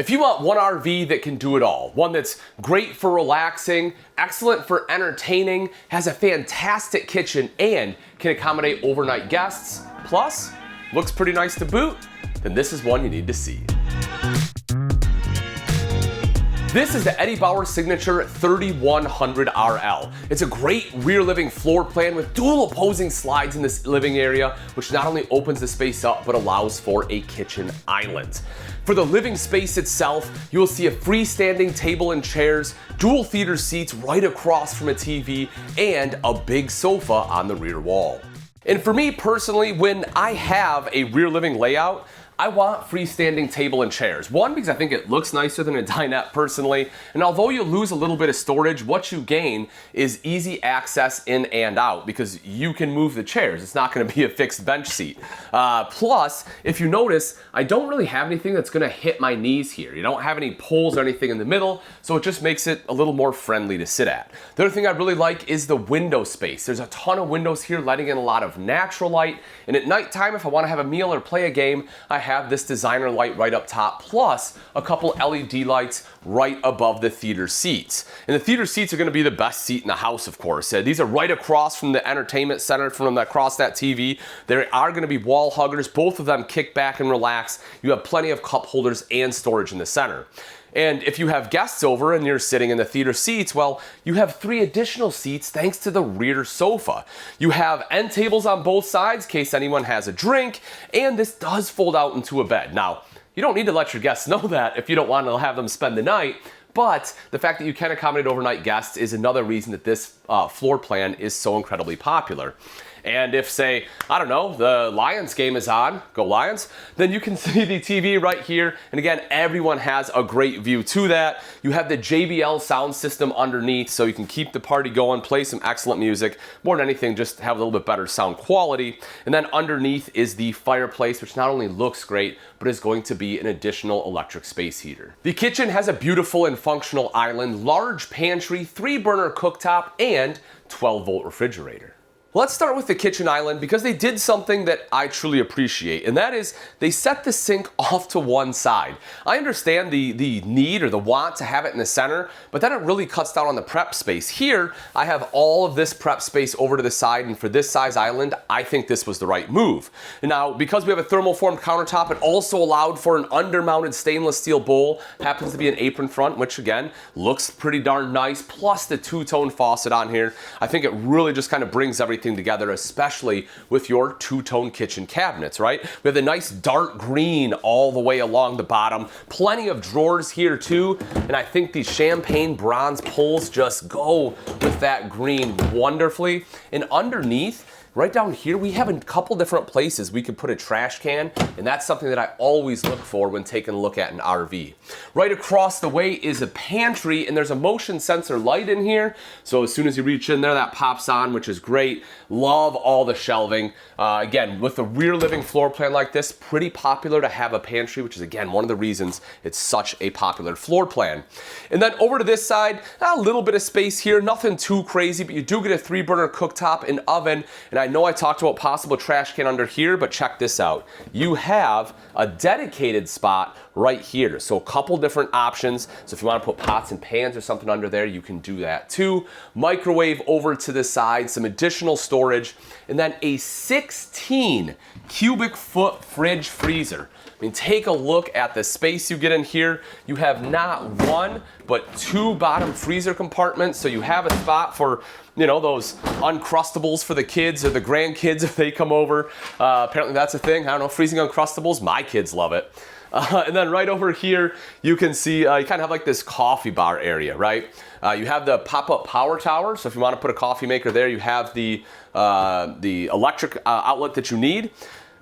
If you want one RV that can do it all, one that's great for relaxing, excellent for entertaining, has a fantastic kitchen, and can accommodate overnight guests, plus looks pretty nice to boot, then this is one you need to see. This is the Eddie Bauer Signature 3100 RL. It's a great rear living floor plan with dual opposing slides in this living area, which not only opens the space up, but allows for a kitchen island. For the living space itself, you will see a freestanding table and chairs, dual theater seats right across from a TV, and a big sofa on the rear wall. And for me personally, when I have a rear living layout, I want freestanding table and chairs. One, because I think it looks nicer than a dinette personally, and although you lose a little bit of storage, what you gain is easy access in and out because you can move the chairs. It's not gonna be a fixed bench seat. Plus, if you notice, I don't really have anything that's gonna hit my knees here. You don't have any poles or anything in the middle, so it just makes it a little more friendly to sit at. The other thing I really like is the window space. There's a ton of windows here letting in a lot of natural light, and at nighttime, if I wanna have a meal or play a game, I have this designer light right up top, plus a couple LED lights right above the theater seats. And the theater seats are gonna be the best seat in the house, of course. These are right across from the entertainment center, across that TV. There are gonna be wall huggers. Both of them kick back and relax. You have plenty of cup holders and storage in the center. And if you have guests over and you're sitting in the theater seats, well, you have 3 additional seats thanks to the rear sofa. You have end tables on both sides in case anyone has a drink, and this does fold out into a bed. Now, you don't need to let your guests know that if you don't want to have them spend the night, but the fact that you can accommodate overnight guests is another reason that this floor plan is so incredibly popular. And if, say, I don't know, the Lions game is on, go Lions, then you can see the TV right here. And again, everyone has a great view to that. You have the JBL sound system underneath, so you can keep the party going, play some excellent music. More than anything, just have a little bit better sound quality. And then underneath is the fireplace, which not only looks great, but is going to be an additional electric space heater. The kitchen has a beautiful and functional island, large pantry, 3-burner cooktop, and 12-volt refrigerator. Let's start with the kitchen island because they did something that I truly appreciate, and that is they set the sink off to one side. I understand the need or the want to have it in the center, but then it really cuts down on the prep space. Here, I have all of this prep space over to the side, and for this size island, I think this was the right move. Now, because we have a thermoformed countertop, it also allowed for an undermounted stainless steel bowl. Happens to be an apron front, which again, looks pretty darn nice, plus the 2-tone faucet on here. I think it really just kind of brings everything together, especially with your 2-tone kitchen cabinets, right? We have the nice dark green all the way along the bottom, plenty of drawers here too, and I think these champagne bronze pulls just go with that green wonderfully. And underneath, right down here, we have a couple different places we could put a trash can, and that's something that I always look for when taking a look at an RV. Right across the way is a pantry, and there's a motion sensor light in here, so as soon as you reach in there, that pops on, which is great. Love all the shelving. Again, with a rear living floor plan like this, pretty popular to have a pantry, which is again one of the reasons it's such a popular floor plan. And then over to this side, a little bit of space here, nothing too crazy, but you do get a 3-burner cooktop and oven, and I know I talked about possible trash can under here, but check this out. You have a dedicated spot right here. So a couple different options. So if you want to put pots and pans or something under there, you can do that too. Microwave over to the side, some additional storage, and then a 16 cubic foot fridge freezer. I mean, take a look at the space you get in here. You have not one, but 2 bottom freezer compartments. So you have a spot for, you know, those Uncrustables for the kids or the grandkids if they come over. Apparently that's a thing. I don't know, freezing Uncrustables. My kids love it. And then right over here, you can see you kind of have like this coffee bar area, right? You have the pop-up power tower. So if you want to put a coffee maker there, you have the electric outlet that you need.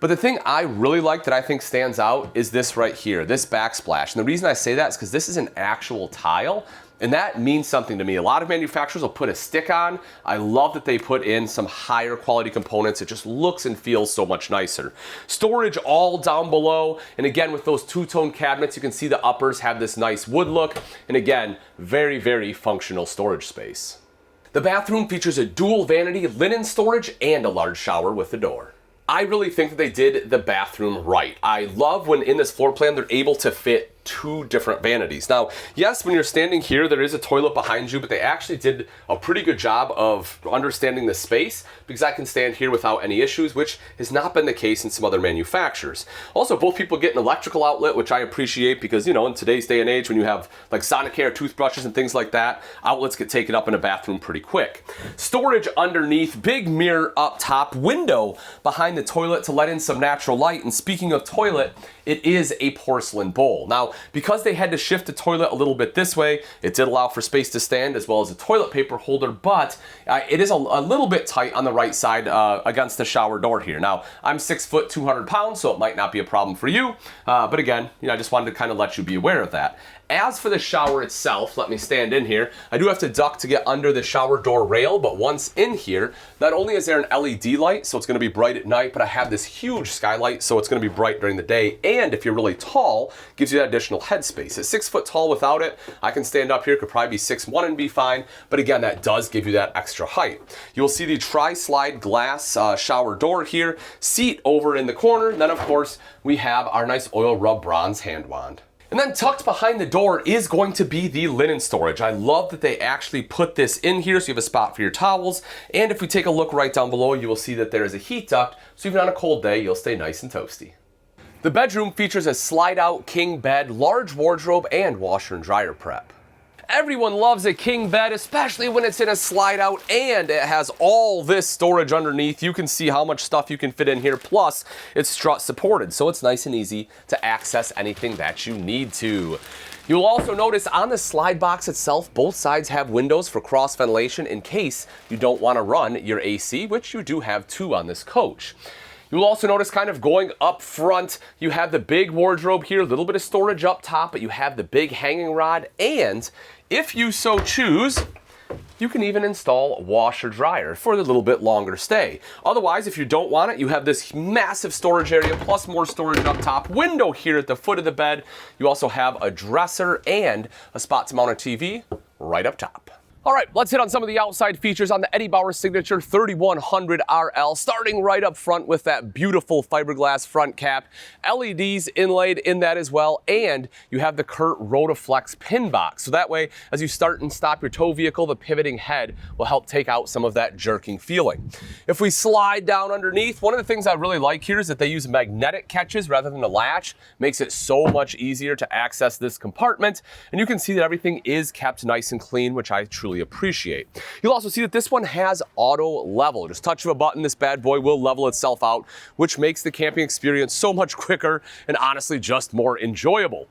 But the thing I really like that I think stands out is this right here, this backsplash. And the reason I say that is because this is an actual tile, and that means something to me. A lot of manufacturers will put a stick on. I love that they put in some higher quality components. It just looks and feels so much nicer. Storage all down below, and again, with those 2-tone cabinets, you can see the uppers have this nice wood look, and again, very, very functional storage space. The bathroom features a dual vanity, linen storage, and a large shower with a door. I really think that they did the bathroom right. I love when in this floor plan they're able to fit two different vanities. Now, yes, when you're standing here, there is a toilet behind you, but they actually did a pretty good job of understanding the space, because I can stand here without any issues, which has not been the case in some other manufacturers. Also, both people get an electrical outlet, which I appreciate, because, you know, in today's day and age, when you have like Sonicare toothbrushes and things like that, outlets get taken up in a bathroom pretty quick. Storage underneath, big mirror up top, window behind the toilet to let in some natural light. And speaking of toilet, it is a porcelain bowl. Now, because they had to shift the toilet a little bit this way, it did allow for space to stand as well as a toilet paper holder, but it is a little bit tight on the right side against the shower door here. Now, I'm 6 foot, 200 pounds, so it might not be a problem for you, but again, you know, I just wanted to kind of let you be aware of that. As for the shower itself, let me stand in here. I do have to duck to get under the shower door rail, but once in here, not only is there an LED light, so it's gonna be bright at night, but I have this huge skylight, so it's gonna be bright during the day, and if you're really tall, gives you that additional headspace. At 6 foot tall without it, I can stand up here, could probably be 6'1" and be fine, but again, that does give you that extra height. You'll see the tri-slide glass shower door here, seat over in the corner, and then of course, we have our nice oil rub bronze hand wand. And then tucked behind the door is going to be the linen storage. I love that they actually put this in here so you have a spot for your towels. And if we take a look right down below, you will see that there is a heat duct, so even on a cold day, you'll stay nice and toasty. The bedroom features a slide-out king bed, large wardrobe, and washer and dryer prep. Everyone loves a king bed, especially when it's in a slide out and it has all this storage underneath. You can see how much stuff you can fit in here, plus it's strut supported, so it's nice and easy to access anything that you need to. You'll also notice on the slide box itself, both sides have windows for cross ventilation in case you don't want to run your AC, which you do have 2 on this coach. You'll also notice kind of going up front, you have the big wardrobe here, a little bit of storage up top, but you have the big hanging rod, and if you so choose, you can even install a washer dryer for a little bit longer stay. Otherwise, if you don't want it, you have this massive storage area plus more storage up top, window here at the foot of the bed. You also have a dresser and a spot to mount a TV right up top. All right, let's hit on some of the outside features on the Eddie Bauer Signature 3100 RL, starting right up front with that beautiful fiberglass front cap, LEDs inlaid in that as well, and you have the Curt Rotaflex pin box. So that way, as you start and stop your tow vehicle, the pivoting head will help take out some of that jerking feeling. If we slide down underneath, one of the things I really like here is that they use magnetic catches rather than a latch. Makes it so much easier to access this compartment, and you can see that everything is kept nice and clean, which I truly appreciate. You'll also see that this one has auto level. Just touch of a button, this bad boy will level itself out, which makes the camping experience so much quicker and honestly just more enjoyable.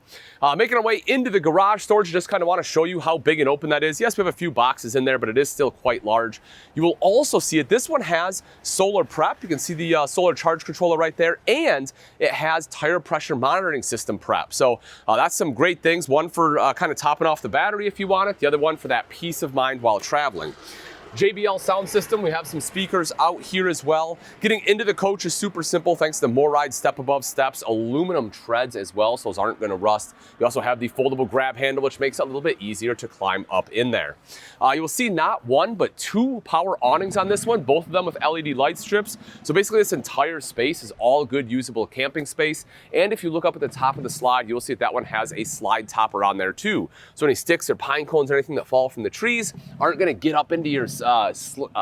Making our way into the garage storage, just kind of want to show you how big and open that is. Yes, we have a few boxes in there, but it is still quite large. You will also see it. This one has solar prep. You can see the solar charge controller right there, and it has tire pressure monitoring system prep. So that's some great things. One for kind of topping off the battery if you want it. The other one for that peace of mind while traveling. JBL sound system, we have some speakers out here as well. Getting into the coach is super simple thanks to MORryde step above steps, aluminum treads as well, so those aren't going to rust. You also have the foldable grab handle, which makes it a little bit easier to climb up in there. You will see not one, but 2 power awnings on this one, both of them with LED light strips. So basically this entire space is all good usable camping space. And if you look up at the top of the slide, you'll see that one has a slide topper on there too. So any sticks or pine cones or anything that fall from the trees aren't going to get up into your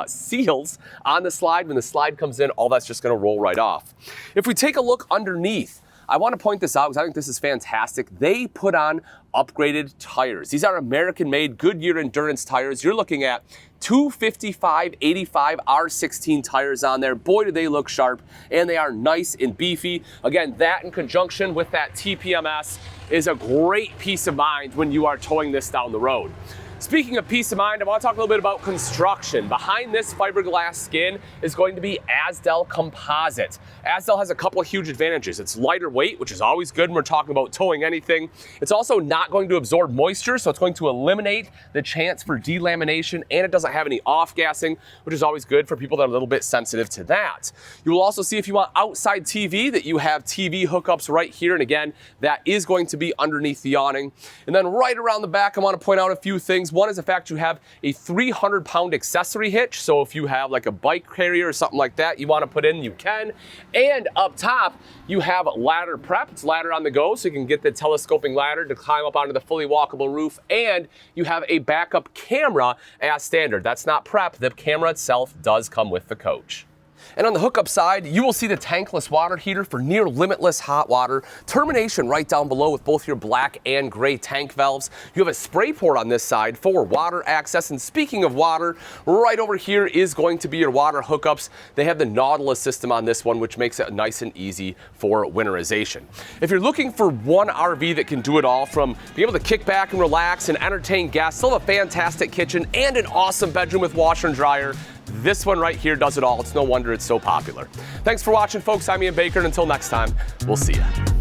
seals on the slide. When the slide comes in, all that's just going to roll right off. If we take a look underneath, I want to point this out because I think this is fantastic. They put on upgraded tires. These are American-made Goodyear endurance tires. You're looking at 255/85 R16 tires on there. Boy, do they look sharp, and they are nice and beefy. Again, that in conjunction with that TPMS is a great peace of mind when you are towing this down the road. Speaking of peace of mind, I want to talk a little bit about construction. Behind this fiberglass skin is going to be Azdel composite. Azdel has a couple of huge advantages. It's lighter weight, which is always good when we're talking about towing anything. It's also not going to absorb moisture, so it's going to eliminate the chance for delamination, and it doesn't have any off-gassing, which is always good for people that are a little bit sensitive to that. You will also see if you want outside TV that you have TV hookups right here, and again, that is going to be underneath the awning. And then right around the back, I want to point out a few things. One is the fact you have a 300-pound accessory hitch, so if you have like a bike carrier or something like that you want to put in, you can. And up top, you have ladder prep. It's ladder on the go, so you can get the telescoping ladder to climb up onto the fully walkable roof, and you have a backup camera as standard. That's not prep. The camera itself does come with the coach. And on the hookup side, you will see the tankless water heater for near limitless hot water, termination right down below with both your black and gray tank valves. You have a spray port on this side for water access. And speaking of water, right over here is going to be your water hookups. They have the Nautilus system on this one, which makes it nice and easy for winterization. If you're looking for one RV that can do it all, from being able to kick back and relax and entertain guests, still have a fantastic kitchen and an awesome bedroom with washer and dryer, this one right here does it all. It's no wonder it's so popular. Thanks for watching, folks. I'm Ian Baker, and until next time, we'll see ya.